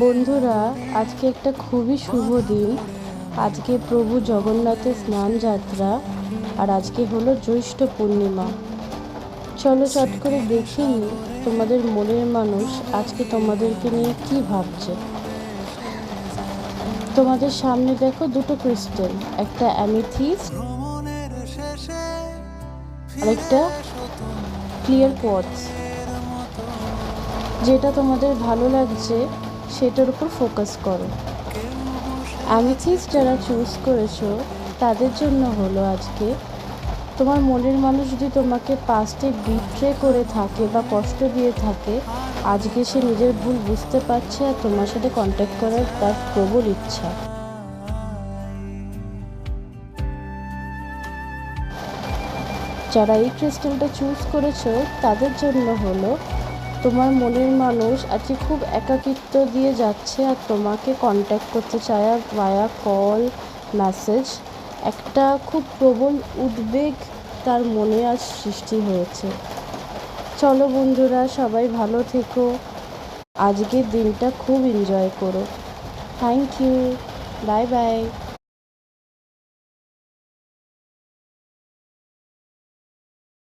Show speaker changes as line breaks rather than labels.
বন্ধুরা, আজকে একটা খুবই শুভ দিন। আজকে প্রভু জগন্নাথের স্নান যাত্রা, আর আজকে হলো জ্যৈষ্ঠ পূর্ণিমা। চলো চট করে দেখে নি তোমাদের মনের মানুষ আজকে তোমাদেরকে নিয়ে কি ভাবছে। তোমাদের সামনে দেখো দুটো ক্রিস্টাল, একটা অ্যামিথিস্ট আর একটা ক্লিয়ার কোয়ার্টজ। যেটা তোমাদের ভালো লাগছে সেটার উপর ফোকাস করো। অ্যামিথিস্ট যারা চুজ করেছো তাদের জন্য হলো আজকে তোমার মনের মানুষ যদি তোমাকে পাস্টে বিট্রে করে থাকে বা কষ্ট দিয়ে থাকে, আজকে সে নিজের ভুল বুঝতে পারছে আর তোমার সাথে কন্ট্যাক্ট করার তার প্রবল ইচ্ছা। যারা এই ক্রিস্টালটা চুজ করেছো তাদের জন্য হলো তোমার মনের মানুষ আজকে খুব একাকিত্ব দিয়ে যাচ্ছে আর তোমাকে কন্ট্যাক্ট করতে চায় ভায়া কল, মেসেজ। একটা খুব প্রবল উদ্বেগ তার মনে আজ সৃষ্টি হয়েছে। চলো বন্ধুরা, সবাই ভালো থেকো, আজকের দিনটা খুব এনজয় করো। Thank you, bye by.